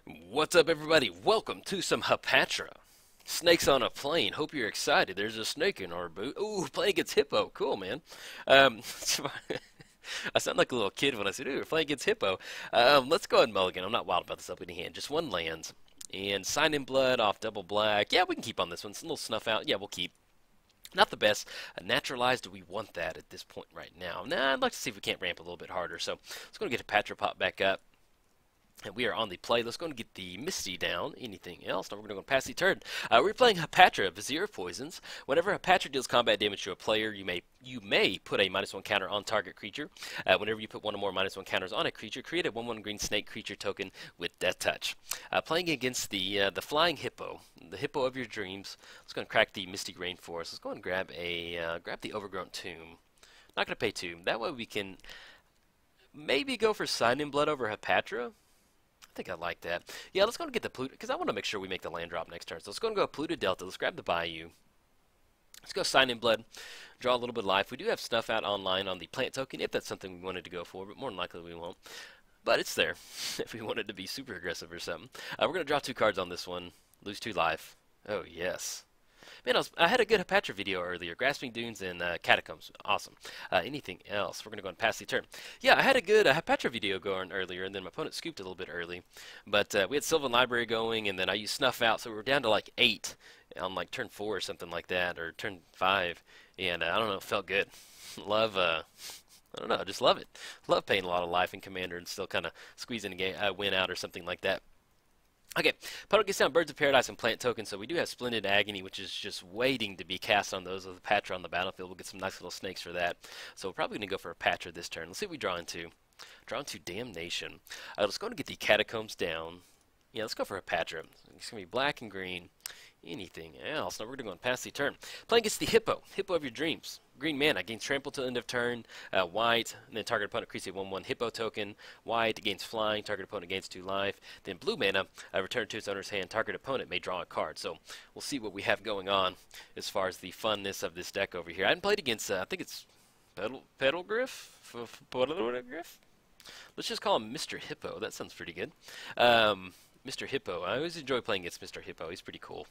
What's up, everybody? Welcome to some Hapatra. Snakes on a plane. Hope you're excited. There's a snake in our boot. Ooh, playing against Hippo. Cool, man. Um, I sound like a little kid when I say, ooh, we're playing against Hippo. Let's go ahead and mulligan. I'm not wild about this opening hand. Just one lands. And Sign in Blood off double black. Yeah, we can keep on this one. It's a little snuff out. Yeah, we'll keep. Not the best. Naturalized, do we want that at this point right now? Nah, I'd like to see if we can't ramp a little bit harder. So let's go and get Hapatra pop back up. And we are on the play. Let's go and get the Misty down. Anything else? Now we're going to go pass the turn. We're playing Hapatra, Vizier of Poisons. Whenever Hapatra deals combat damage to a player, you may put a -1 counter on target creature. Whenever you put one or more -1 counters on a creature, create a 1/1 green snake creature token with Death Touch. Playing against the flying hippo, the hippo of your dreams. Let's go and crack the Misty Rainforest. Let's go and grab the Overgrown Tomb. Not going to pay 2. That way we can maybe go for Sign in Blood over Hapatra. I think I like that. Yeah, let's go and get the Pluto, because I want to make sure we make the land drop next turn. So let's go and go Pluto Delta. Let's grab the Bayou. Let's go Sign in Blood. Draw a little bit of life. We do have Snuff Out online on the plant token, if that's something we wanted to go for, but more than likely we won't. But it's there, if we wanted to be super aggressive or something. We're going to draw 2 cards on this one. Lose 2 life. Oh, yes. Man, I had a good Hapatra video earlier. Grasping Dunes and Catacombs. Awesome. Anything else? We're going to go and pass the turn. Yeah, I had a good Hapatra video going earlier, and then my opponent scooped a little bit early. But we had Sylvan Library going, and then I used Snuff Out, so we were down to like 8 on like turn 4 or something like that, or turn 5. And I don't know, it felt good. Love, I don't know, I just love it. Love paying a lot of life in Commander and still kind of squeezing a win out or something like that. Okay, opponent gets down Birds of Paradise and Plant Token, so we do have Splendid Agony, which is just waiting to be cast on those with Hapatra on the battlefield. We'll get some nice little snakes for that. So we're probably going to go for a Hapatra this turn. Let's see what we draw into. Draw into Damnation. Let's go and get the Catacombs down. Yeah, let's go for a Hapatra. It's going to be black and green. Anything else? Now we're going to go and pass the turn. Playing against the Hippo. Hippo of your dreams. Green mana gains trample till end of turn. White, and then target opponent creates a 1/1 Hippo token. White gains flying. Target opponent gains 2 life. Then blue mana, return to its owner's hand. Target opponent may draw a card. So we'll see what we have going on as far as the funness of this deck over here. I haven't played against, I think it's Phelddagrif? Phelddagrif? Let's just call him Mr. Hippo. That sounds pretty good. Mr. Hippo. I always enjoy playing against Mr. Hippo. He's pretty cool.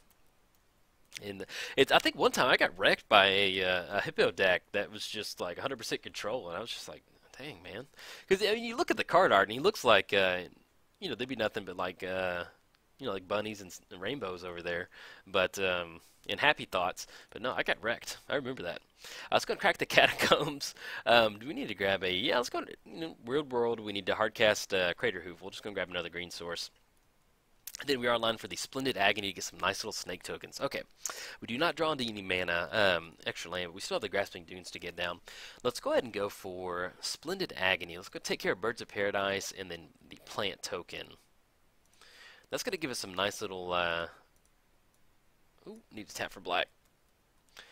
And I think one time I got wrecked by a Hippo deck that was just like 100% control, and I was just like, dang, man. Because I mean, you look at the card art, and he looks like, you know, they'd be nothing but like, you know, like bunnies and rainbows over there, but and happy thoughts. But no, I got wrecked. I remember that. Let's go and crack the Catacombs. Do we need to grab a? Yeah, let's go. To, you know, Real World. We need to hardcast Crater Hoof. We'll just go and grab another green source. Then we are online for the Splendid Agony to get some nice little snake tokens. Okay, we do not draw into any mana, extra land, but we still have the Grasping Dunes to get down. Let's go ahead and go for Splendid Agony. Let's go take care of Birds of Paradise and then the Plant Token. That's going to give us some nice little, ooh, need to tap for black.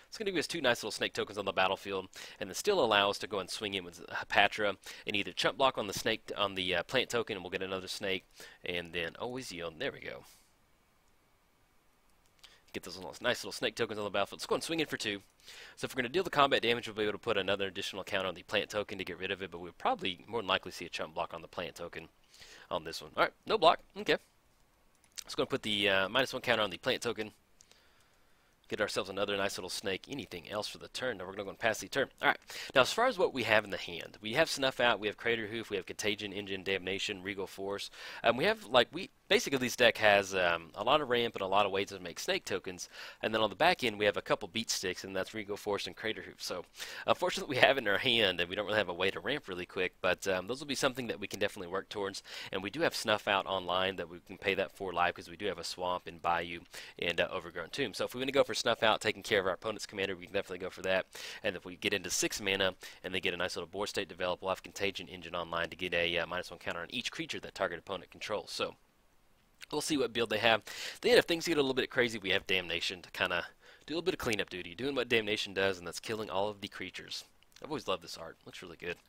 It's going to give us 2 nice little snake tokens on the battlefield, and then still allow us to go and swing in with Hapatra and either chump block on the snake on the plant token, and we'll get another snake, and then always yield. There we go. Get those nice little snake tokens on the battlefield. Let's go and swing in for 2. So if we're going to deal the combat damage, we'll be able to put another additional counter on the plant token to get rid of it, but we'll probably more than likely see a chump block on the plant token on this one. All right, no block. Okay. Let's go and put the -1 counter on the plant token. Get ourselves another nice little snake. Anything else for the turn? Now we're going to go and pass the turn. All right. Now, as far as what we have in the hand, we have Snuff Out, we have Crater Hoof, we have Contagion, Engine, Damnation, Regal Force. We have, like, basically this deck has a lot of ramp and a lot of ways to make snake tokens. And then on the back end, we have a couple beat sticks, and that's Regal Force and Crater Hoof. So, unfortunately, we have it in our hand, and we don't really have a way to ramp really quick. But those will be something that we can definitely work towards. And we do have Snuff Out online that we can pay that 4 life because we do have a Swamp and Bayou and Overgrown Tomb. So if we want to go for Snuff Out, taking care of our opponent's commander, we can definitely go for that. And if we get into 6 mana and they get a nice little board state develop, we'll have Contagion Engine online to get a -1 counter on each creature that target opponent controls. So we'll see what build they have. Then if things get a little bit crazy, we have Damnation to kind of do a little bit of cleanup duty, doing what Damnation does, and that's killing all of the creatures. I've always loved this art. Looks really good.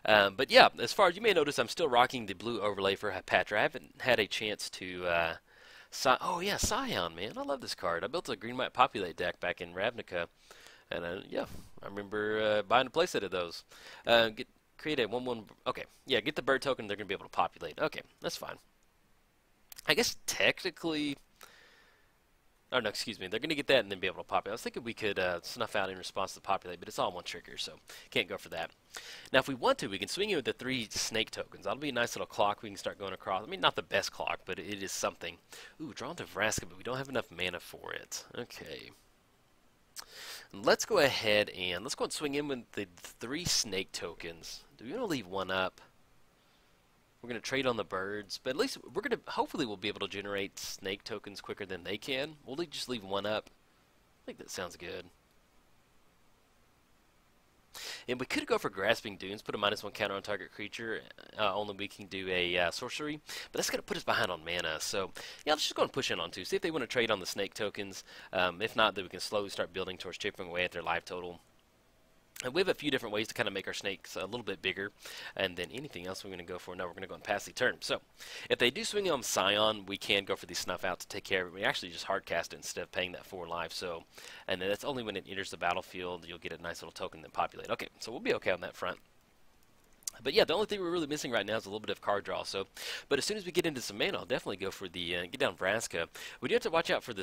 But yeah, as far as you may notice, I'm still rocking the blue overlay for Hapatra. I haven't had a chance to oh yeah, Scion, man. I love this card. I built a green-white populate deck back in Ravnica, and yeah, I remember buying a playset of those. Create a 1/1. Okay, yeah, get the bird token. They're gonna be able to populate. Okay, that's fine. I guess technically, oh no, excuse me, they're going to get that and then be able to populate. I was thinking we could snuff out in response to populate, but it's all one trigger, so can't go for that. Now, if we want to, we can swing in with the 3 snake tokens. That'll be a nice little clock we can start going across. I mean, not the best clock, but it is something. Ooh, drawn to Vraska, but we don't have enough mana for it. Okay. Let's go ahead and let's go and swing in with the 3 snake tokens. Do we want to leave one up? We're going to trade on the birds, but at least we're going to, hopefully we'll be able to generate snake tokens quicker than they can. We'll just leave one up. I think that sounds good. And we could go for Grasping Dunes, put a -1 counter on target creature. Only we can do a sorcery, but that's going to put us behind on mana. So, yeah, let's just go and push in on 2. See if they want to trade on the snake tokens. If not, then we can slowly start building towards chipping away at their life total. And we have a few different ways to kind of make our snakes a little bit bigger. And then anything else we're going to go for? No, we're going to go and pass the turn. So, if they do swing on Scion, we can go for the Snuff Out to take care of it. We actually just hardcast it instead of paying that 4 life. So, and then that's only when it enters the battlefield, you'll get a nice little token that populate. Okay, so we'll be okay on that front. But yeah, the only thing we're really missing right now is a little bit of card draw. So, but as soon as we get into some mana, I'll definitely go for the get down Vraska. We do have to watch out for the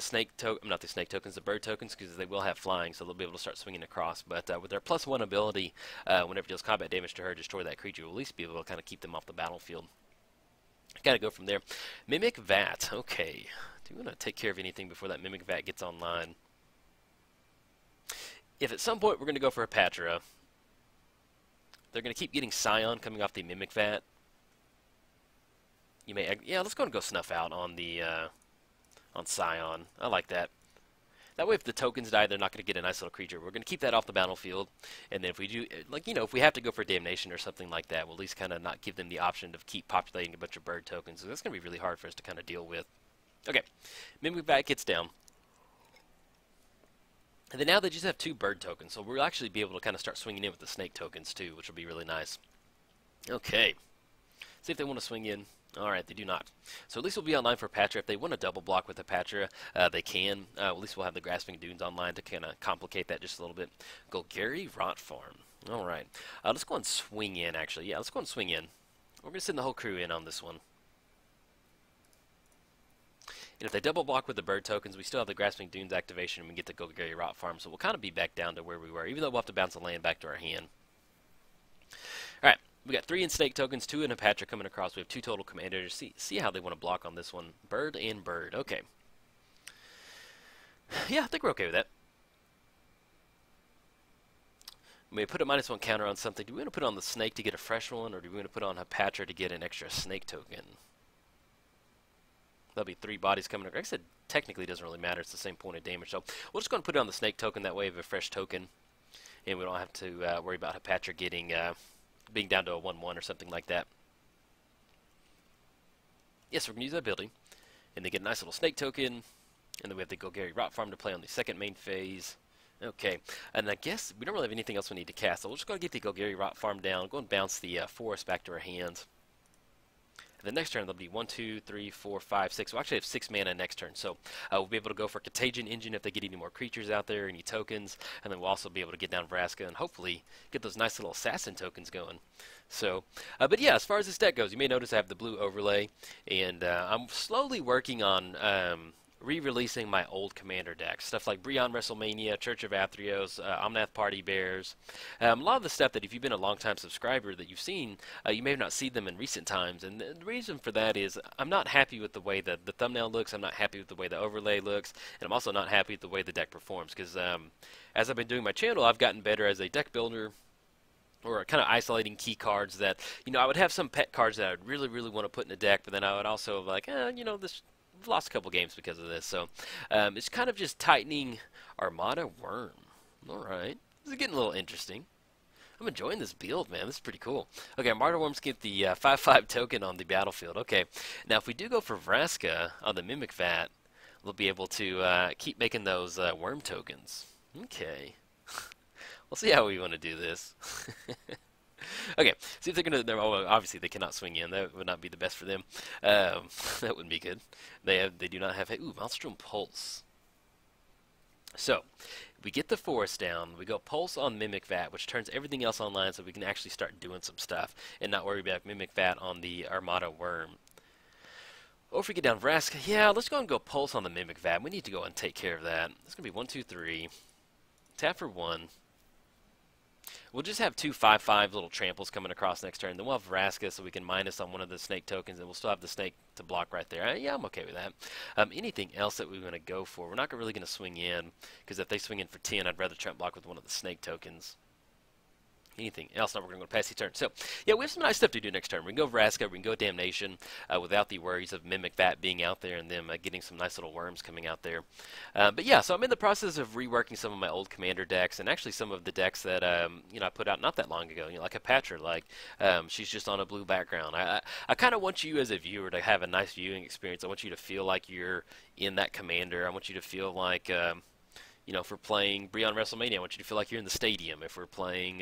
not the snake tokens, the bird tokens, because they will have flying, so they'll be able to start swinging across. But with their +1 ability, whenever it deals combat damage to her, destroy that creature, we'll at least be able to kind of keep them off the battlefield. Got to go from there. Mimic Vat. Okay. Do we want to take care of anything before that Mimic Vat gets online? If at some point we're going to go for Hapatra, they're going to keep getting Scion coming off the Mimic Vat. You may, yeah, let's go and go Snuff Out on the on Scion. I like that. That way, if the tokens die, they're not going to get a nice little creature. We're going to keep that off the battlefield, and then if we do, like, you know, if we have to go for Damnation or something like that, we'll at least kind of not give them the option to keep populating a bunch of bird tokens. So that's going to be really hard for us to kind of deal with. Okay, Mimic Vat gets down. And then now they just have 2 bird tokens, so we'll actually be able to kind of start swinging in with the snake tokens too, which will be really nice. Okay, see if they want to swing in. Alright, they do not. So at least we'll be online for Hapatra. If they want to double block with Hapatra, they can. At least we'll have the Grasping Dunes online to kind of complicate that just a little bit. Golgari Rot Farm. Alright, let's go and swing in actually. Yeah, let's go and swing in. We're going to send the whole crew in on this one. And if they double block with the bird tokens, we still have the Grasping Dunes activation and we get the Golgari Rot Farm. So we'll kind of be back down to where we were, even though we'll have to bounce the land back to our hand. Alright, we got 3 in snake tokens, 2 in Hapatra coming across. We have 2 total commanders. See how they want to block on this one. Bird and bird. Okay. Yeah, I think we're okay with that. We may put a -1 counter on something. Do we want to put on the snake to get a fresh one, or do we want to put on Hapatra to get an extra snake token? There'll be 3 bodies coming across. Like I said, technically it doesn't really matter. It's the same point of damage. So we'll just go and put it on the snake token. That way we have a fresh token. And we don't have to worry about Hapatra getting being down to a 1/1 or something like that. Yes, we're going to use that ability. And they get a nice little snake token. And then we have the Golgari Rot Farm to play on the second main phase. Okay. And I guess we don't really have anything else we need to cast. So we'll just go and get the Golgari Rot Farm down. Go and bounce the forest back to our hands. The next turn, there'll be 1, 2, 3, 4, 5, 6. We'll actually have 6 mana next turn. So we'll be able to go for Contagion Engine if they get any more creatures out there, any tokens. And then we'll also be able to get down Vraska and hopefully get those nice little assassin tokens going. So, but yeah, as far as this deck goes, you may notice I have the blue overlay. And I'm slowly working on re-releasing my old commander decks. Stuff like Brionne WrestleMania, Church of Athreos, Omnath Party Bears. A lot of the stuff that if you've been a long-time subscriber that you've seen, you may have not seen them in recent times. And the reason for that is I'm not happy with the way that the thumbnail looks. I'm not happy with the way the overlay looks. And I'm also not happy with the way the deck performs. Because as I've been doing my channel, I've gotten better as a deck builder. Or kind of isolating key cards that, you know, I would have some pet cards that I'd really, really want to put in a deck. But then I would also like, you know, this... We've lost a couple games because of this, so it's kind of just tightening Armada Worm. Alright, this is getting a little interesting. I'm enjoying this build, man. This is pretty cool. Okay, Armada Worms get the 5/5 token on the battlefield. Okay, now if we do go for Vraska on the Mimic Vat, we'll be able to keep making those worm tokens. Okay. We'll see how we want to do this. Okay, see if they're going to... Oh, obviously, they cannot swing in. That would not be the best for them. That wouldn't be good. They do not have... Ooh, Maelstrom Pulse. So, we get the forest down. We go Pulse on Mimic Vat, which turns everything else online so we can actually start doing some stuff and not worry about Mimic Vat on the Armada Worm. Or if we get down Vraska, yeah, let's go and go Pulse on the Mimic Vat. We need to go and take care of that. It's going to be 1, 2, 3. Tap for 1. We'll just have 2 5/5 little tramples coming across next turn. Then we'll have Vraska so we can minus on one of the snake tokens, and we'll still have the snake to block right there. Yeah, I'm okay with that. Anything else that we're going to go for? We're not really going to swing in, because if they swing in for 10, I'd rather trap block with one of the snake tokens. Anything else? Now we're going to go pass the turn. So, yeah, we have some nice stuff to do next turn. We can go Vraska, we can go Damnation without the worries of Mimic Vat being out there and them getting some nice little worms coming out there. But yeah, so I'm in the process of reworking some of my old commander decks, and actually some of the decks that you know, I put out not that long ago. You know, like Hapatra, like she's just on a blue background. I kind of want you as a viewer to have a nice viewing experience. I want you to feel like you're in that commander. I want you to feel like you know, if we're playing Bree on WrestleMania, I want you to feel like you're in the stadium. If we're playing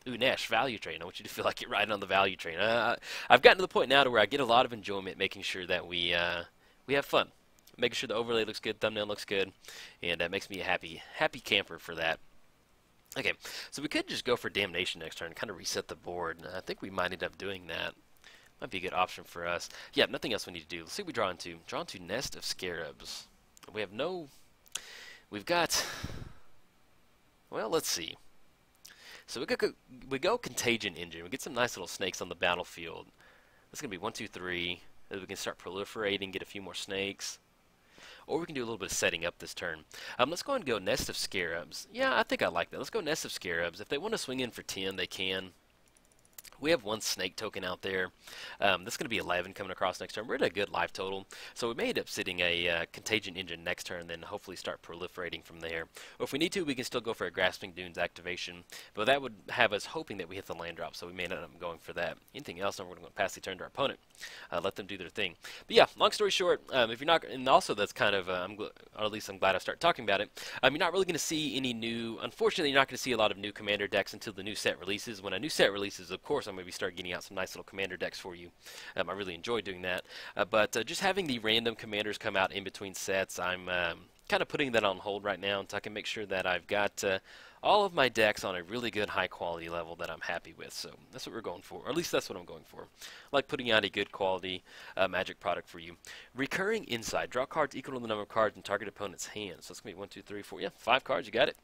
Unesh, Value Train, I want you to feel like you're riding on the Value Train. I've gotten to the point now to where I get a lot of enjoyment making sure that we have fun. Making sure the overlay looks good, thumbnail looks good, and that makes me a happy camper for that. Okay, so we could just go for Damnation next turn and kind of reset the board. I think we might end up doing that. Might be a good option for us. Yeah, nothing else we need to do. Let's see what we draw into. Draw into Nest of Scarabs. We have no... We've got, well, let's see. So we go Contagion Engine. We get some nice little snakes on the battlefield. That's going to be 1, 2, 3. Then we can start proliferating, get a few more snakes. Or we can do a little bit of setting up this turn. Let's go and go Nest of Scarabs. Yeah, I think I like that. Let's go Nest of Scarabs. If they want to swing in for 10, they can. We have 1 snake token out there. That's going to be 11 coming across next turn. We're at a good life total. So we may end up sitting a Contagion Engine next turn, then hopefully start proliferating from there. Or if we need to, we can still go for a Grasping Dunes activation. But that would have us hoping that we hit the land drop, so we may end up going for that. Anything else, then we're going to pass the turn to our opponent. Let them do their thing. But yeah, long story short, if you're not, and also that's kind of, or at least I'm glad I started talking about it, you're not really going to see any new, unfortunately, you're not going to see a lot of new commander decks until the new set releases. When a new set releases, of course, I'm going to start getting out some nice little commander decks for you. I really enjoy doing that. But just having the random commanders come out in between sets, I'm kind of putting that on hold right now until I can make sure that I've got all of my decks on a really good high quality level that I'm happy with. So that's what we're going for, or at least that's what I'm going for. I like putting out a good quality Magic product for you. Recurring Insight. Draw cards equal to the number of cards in target opponent's hands. So it's going to be 1, 2, 3, 4. Yeah, 5 cards. You got it.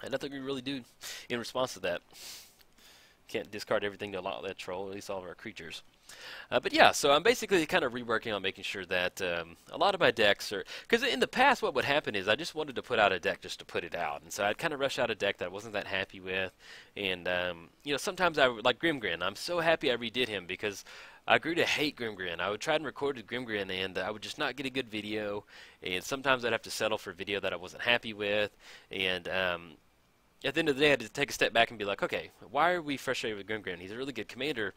And nothing we really do in response to that. Can't discard everything to allow that troll, at least all of our creatures. But yeah, so I'm basically kind of reworking on making sure that a lot of my decks are... Because in the past, what would happen is I just wanted to put out a deck just to put it out. And so I'd kind of rush out a deck that I wasn't that happy with. And, you know, sometimes I would... Like Grimgrin, I'm so happy I redid him because I grew to hate Grimgrin. I would try and record with Grimgrin and I would just not get a good video. And sometimes I'd have to settle for a video that I wasn't happy with. And... at the end of the day, I had to take a step back and be like, okay, why are we frustrated with Grimgrin? He's a really good commander.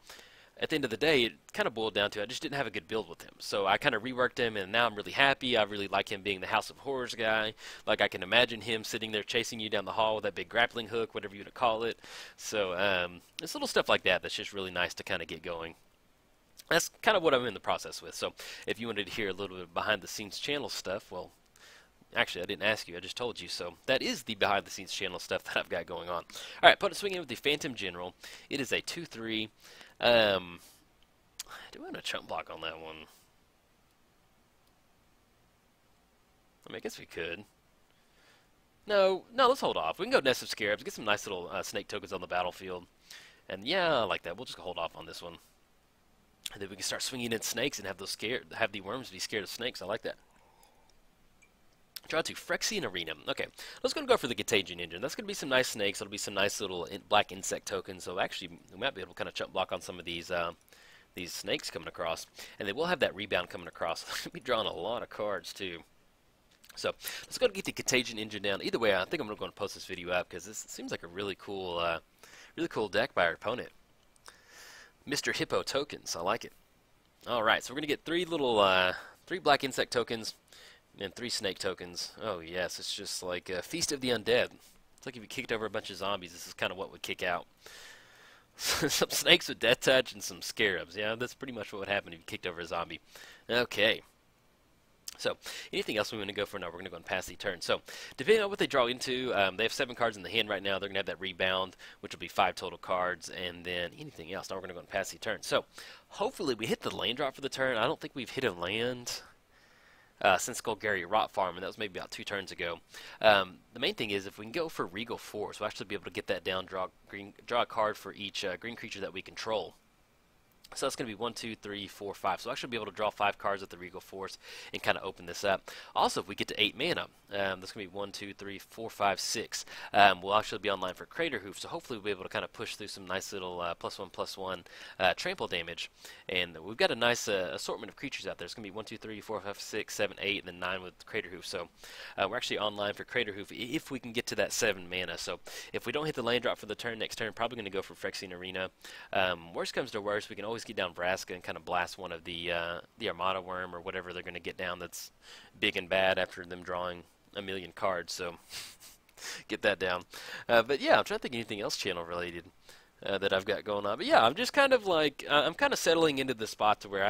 At the end of the day, it kind of boiled down to I just didn't have a good build with him. So I kind of reworked him, and now I'm really happy. I really like him being the House of Horrors guy. Like, I can imagine him sitting there chasing you down the hall with that big grappling hook, whatever you want to call it. So it's little stuff like that that's just really nice to kind of get going. That's kind of what I'm in the process with. So if you wanted to hear a little bit behind-the-scenes channel stuff, well... Actually, I didn't ask you. I just told you. So that is the behind-the-scenes channel stuff that I've got going on. All right, opponent swinging with the Phantom General. It is a 2/3. Do we want a chump block on that one? I mean, I guess we could. No, let's hold off. We can go Nest of Scarabs, get some nice little snake tokens on the battlefield. And yeah, I like that. We'll just hold off on this one. And then we can start swinging in snakes and have the worms be scared of snakes. I like that. Draw to Phyrexian Arena. Okay, let's go for the Contagion Engine. That's going to be some nice snakes. It'll be some nice little black insect tokens. So actually, we might be able to kind of chump block on some of these snakes coming across. And they will have that rebound coming across. We'll be drawing a lot of cards, too. So let's go and get the Contagion Engine down. Either way, I think I'm going to go and post this video up because this seems like a really cool deck by our opponent. Mr. Hippo tokens. I like it. All right, so we're going to get three black insect tokens. And 3 snake tokens. Oh yes, it's just like Feast of the Undead. It's like if you kicked over a bunch of zombies, this is kind of what would kick out. Some snakes with death touch and some scarabs. Yeah, that's pretty much what would happen if you kicked over a zombie. Okay. So, anything else we want to go for now? We're going to go and pass the turn. So, depending on what they draw into, they have 7 cards in the hand right now. They're going to have that rebound, which will be 5 total cards, and then anything else. Now we're going to go and pass the turn. So, hopefully we hit the land drop for the turn. I don't think we've hit a land since Golgari Rot Farm, and that was maybe about 2 turns ago. The main thing is if we can go for Regal Force, we'll actually be able to get that down, draw a card for each green creature that we control. So that's going to be 1, 2, 3, 4, 5. So I'll actually be able to draw 5 cards with the Regal Force and kind of open this up. Also, if we get to 8 mana, that's going to be 1, 2, 3, 4, 5, 6. We'll actually be online for Crater Hoof. So hopefully we'll be able to kind of push through some nice little +1/+1 trample damage. And we've got a nice assortment of creatures out there. It's going to be 1, 2, 3, 4, 5, 6, 7, 8, and then 9 with Crater Hoof. So we're actually online for Crater Hoof if we can get to that 7 mana. So if we don't hit the land drop for the turn, next turn, probably going to go for Phyrexian Arena. Worst comes to worst, we can always get down Vraska and kind of blast one of the Armada Worm or whatever they're going to get down that's big and bad after them drawing a million cards. So get that down. But yeah, I'm trying to think of anything else channel related that I've got going on. But yeah, I'm just kind of like I'm kind of settling into the spot to where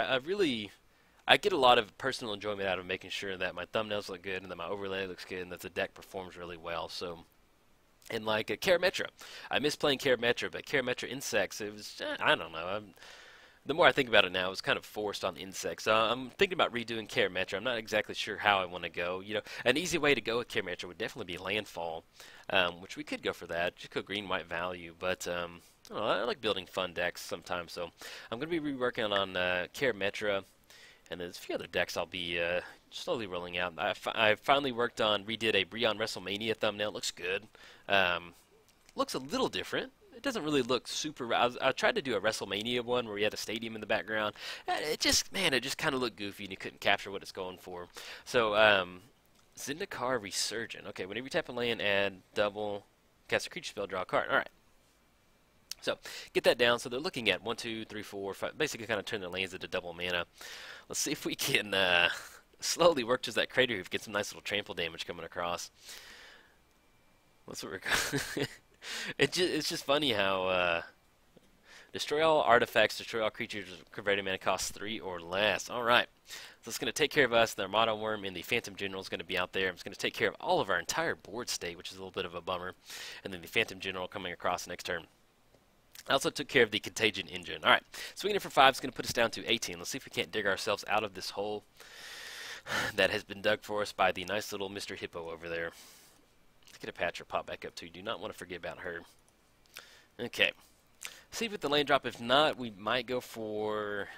I get a lot of personal enjoyment out of making sure that my thumbnails look good and that my overlay looks good and that the deck performs really well. So. And like Karametra, I miss playing Karametra, but Karametra Insects, it was, I don't know. The more I think about it now, it's kind of forced on Insects. I'm thinking about redoing Karametra. I'm not exactly sure how I want to go. You know, an easy way to go with Karametra would definitely be Landfall, which we could go for that. Just go green-white value, but I don't know, I like building fun decks sometimes. So I'm going to be reworking on Karametra, and there's a few other decks I'll be slowly rolling out. I finally redid a Breon WrestleMania thumbnail. It looks good. Looks a little different. It doesn't really look super. I tried to do a WrestleMania one where we had a stadium in the background. It just kind of looked goofy and you couldn't capture what it's going for. So, Zendikar Resurgent. Okay, whenever you tap a land, add double, cast a creature spell, draw a card. All right. So, get that down. So they're looking at 1, 2, 3, 4, 5. Basically, kind of turn their lands into double mana. Let's see if we can slowly work towards that Crater Hoof, get some nice little trample damage coming across. That's what we're. It's just funny how destroy all artifacts, destroy all creatures, converted mana costs 3 or less. All right, so it's going to take care of us. The Armada Worm and the Phantom General is going to be out there. It's going to take care of all of our entire board state, which is a little bit of a bummer. And then the Phantom General coming across next turn. I also took care of the Contagion Engine. All right, swinging it for 5 is going to put us down to 18. Let's see if we can't dig ourselves out of this hole that has been dug for us by the nice little Mr. Hippo over there. Get a Hapatra pop back up too. Do not want to forget about her. Okay. See if we get the land drop. If not, we might go for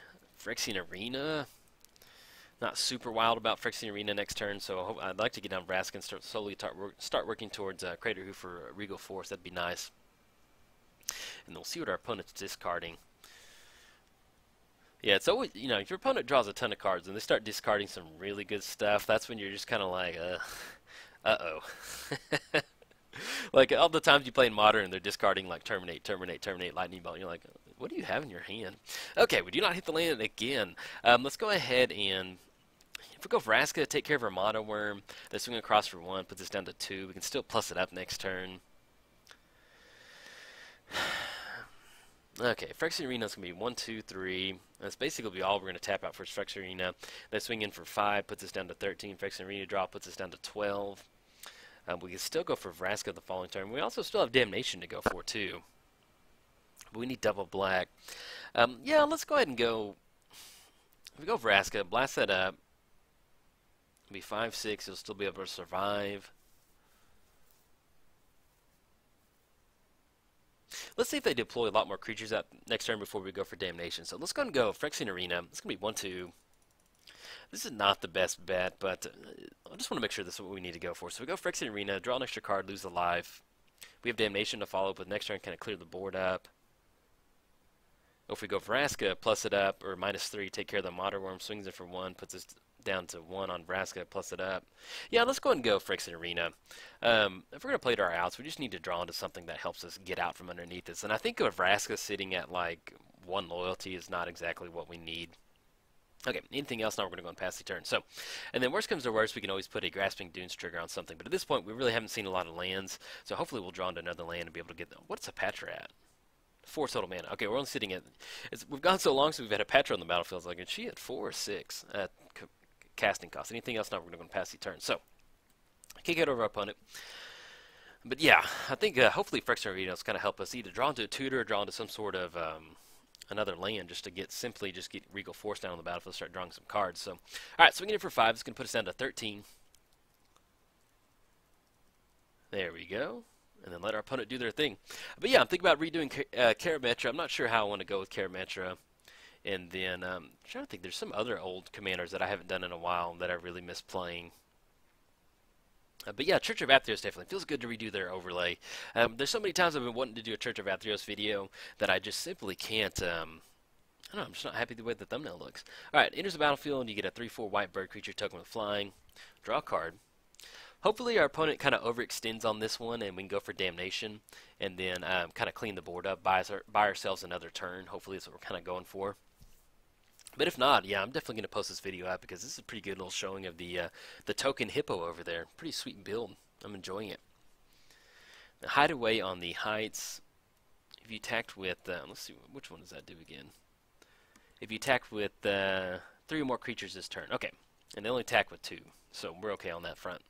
Phyrexian Arena. Not super wild about Phyrexian Arena next turn, so I'd like to get down Vraska and start working towards Crater Hoof for Regal Force. That'd be nice. And we'll see what our opponent's discarding. Yeah, it's always, you know, if your opponent draws a ton of cards and they start discarding some really good stuff, that's when you're just kind of like, uh-oh. Like, all the times you play in Modern, they're discarding, like, Terminate, Terminate, Terminate, Lightning Bolt. You're like, what do you have in your hand? Okay, we do not hit the land again. Let's go ahead and, if we go Vraska, take care of our Armada Worm. Then swing across for 1, puts us down to 2. We can still plus it up next turn. Okay, Phyrexian Arena is going to be 1, 2, 3. That's basically all we're going to tap out for Phyrexian Arena. Then swing in for 5, puts us down to 13. Phyrexian Arena draw puts us down to 12. We can still go for Vraska the following turn. We also still have Damnation to go for, too. But we need double black. Yeah, let's go ahead and go. If we go Vraska, blast that up. It'll be 5, 6. You'll still be able to survive. Let's see if they deploy a lot more creatures out next turn before we go for Damnation. So let's go and go Phyrexian Arena. It's going to be 1, 2. This is not the best bet, but I just want to make sure this is what we need to go for. So we go Phyrexian Arena, draw an extra card, lose a life. We have Damnation to follow up with next turn, kind of clear the board up. Or if we go Vraska, plus it up, or -3, take care of the Armada Worm, swings it for 1, puts us down to 1 on Vraska, plus it up. Yeah, let's go ahead and go Phyrexian Arena. If we're going to play to our outs, we just need to draw into something that helps us get out from underneath this. And I think with Vraska sitting at like 1 loyalty is not exactly what we need. Okay, anything else? Now we're going to go and pass the turn. So, and then worst comes to worst, we can always put a Grasping Dunes trigger on something. But at this point, we really haven't seen a lot of lands. So hopefully we'll draw into another land and be able to get... What's Hapatra at? 4 total mana. Okay, we're only sitting at... we've gone so long since we've had Hapatra on the battlefield. Like, is she at 4 or 6? casting cost. Anything else, not we're going to pass the turn. So, kick it over our opponent. But yeah, I think hopefully Phyrexian Arenas kind of help us either draw into a tutor or draw into some sort of another land just to get Regal Force down on the battlefield and start drawing some cards. So, alright, swinging it for 5. It's going to put us down to 13. There we go. And then let our opponent do their thing. But yeah, I'm thinking about redoing Hapatra. I'm not sure how I want to go with Hapatra. And then I'm trying to think, there's some other old commanders that I haven't done in a while that I really miss playing. But yeah, Church of Athreos definitely feels good to redo their overlay. There's so many times I've been wanting to do a Church of Athreos video that I just simply can't. I don't know, I'm just not happy the way the thumbnail looks. Alright, enters the battlefield and you get a 3/4 white bird creature token with flying. Draw a card. Hopefully our opponent kind of overextends on this one and we can go for Damnation and then kind of clean the board up, buy ourselves another turn. Hopefully that's what we're kind of going for. But if not, yeah, I'm definitely going to post this video out because this is a pretty good little showing of the token hippo over there. Pretty sweet build. I'm enjoying it. Now, Hideaway on the heights. If you attacked with, let's see, which one does that do again? If you attack with 3 or more creatures this turn. Okay, and they only attack with 2, so we're okay on that front.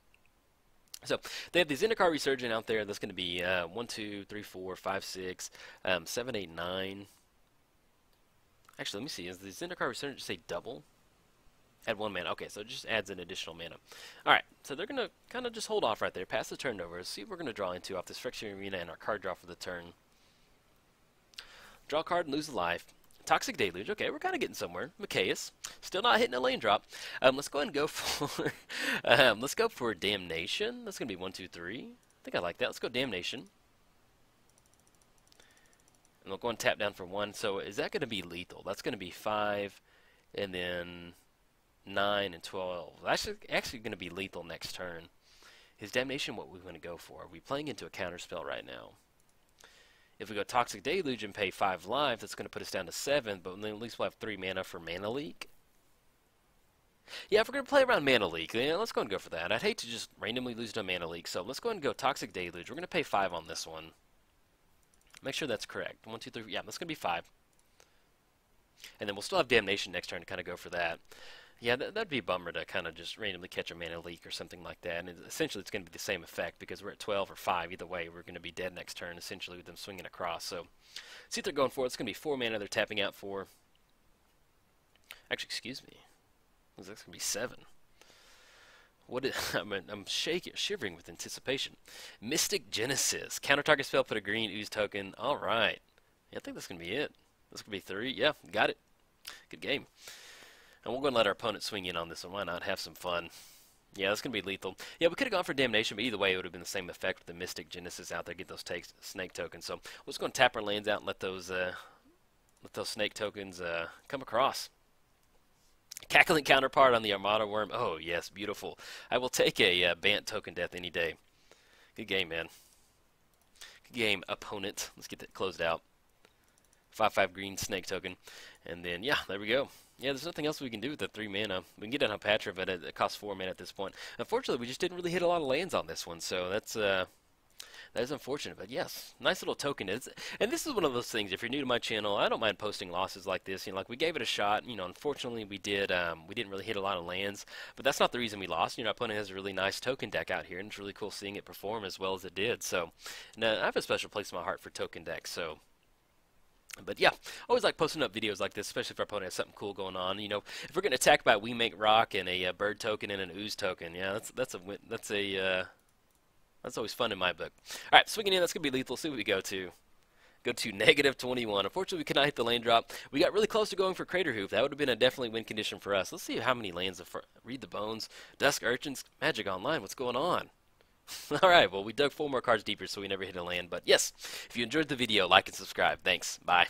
So they have the Zendikar Resurgent out there. That's going to be 1, 2, 3, 4, 5, 6, 7, 8, 9. Actually, let me see. Is the Zendikar Resurgent say double? Add 1 mana. Okay, so it just adds an additional mana. Alright, so they're going to kind of just hold off right there. Pass the turn over. See what we're going to draw into off this Phyrexian Arena and our card draw for the turn. Draw a card and lose a life. Toxic Deluge. Okay, we're kind of getting somewhere. Machias. Still not hitting a lane drop. Let's go ahead and go for let's go for Damnation. That's going to be 1, 2, 3. I think I like that. Let's go Damnation. And we'll go and tap down for 1. So is that going to be lethal? That's going to be 5 and then 9 and 12. Actually going to be lethal next turn. Is Damnation what we want to go for? Are we playing into a counterspell right now? If we go Toxic Deluge and pay 5 life, that's going to put us down to 7, but then at least we'll have 3 mana for Mana Leak. Yeah, if we're going to play around Mana Leak, yeah, let's go and go for that. I'd hate to just randomly lose to a Mana Leak, so let's go and go Toxic Deluge. We're going to pay 5 on this one. Make sure that's correct. 1, 2, 3, yeah, that's going to be 5. And then we'll still have Damnation next turn to kind of go for that. Yeah, that'd be a bummer to kind of just randomly catch a Mana Leak or something like that. And essentially it's going to be the same effect because we're at 12 or 5. Either way, we're going to be dead next turn, essentially, with them swinging across. So, see what they're going for. It's going to be 4 mana they're tapping out for. Actually, excuse me. That's going to be 7. I'm shivering with anticipation. Mystic Genesis. Counter target spell, put a green ooze token. All right. Yeah, I think that's going to be it. That's going to be 3. Yeah, got it. Good game. And we'll go and let our opponent swing in on this one. Why not? Have some fun. Yeah, that's going to be lethal. Yeah, we could have gone for Damnation, but either way, it would have been the same effect with the Mystic Genesis out there. Get those snake tokens. So we're just going to tap our lands out and let those snake tokens come across. Cackling Counterpart on the Armada Worm. Oh, yes, beautiful. I will take a Bant token death any day. Good game, man. Good game, opponent. Let's get that closed out. 5/5 green snake token. And then, yeah, there we go. Yeah, there's nothing else we can do with the 3 mana. We can get an Hapatra, but it costs 4 mana at this point. Unfortunately, we just didn't really hit a lot of lands on this one, so that is unfortunate. But yes, nice little token. And this is one of those things. If you're new to my channel, I don't mind posting losses like this. You know, like we gave it a shot. You know, unfortunately, we didn't really hit a lot of lands. But that's not the reason we lost. You know, our opponent has a really nice token deck out here, and it's really cool seeing it perform as well as it did. So, and, I have a special place in my heart for token decks. So. But yeah, always like posting up videos like this, especially if our opponent has something cool going on. You know, if we're getting attacked by We Make Rock and a bird token and an ooze token, yeah, that's always fun in my book. All right, swinging in, that's gonna be lethal. See what we go to. Go to -21. Unfortunately, we could not hit the lane drop. We got really close to going for Crater Hoof. That would have been a definitely win condition for us. Let's see how many lands. Read the Bones, Dusk Urchins, Magic Online. What's going on? Alright, well, we dug 4 more cards deeper, so we never hit a land. But yes, if you enjoyed the video, like and subscribe. Thanks. Bye.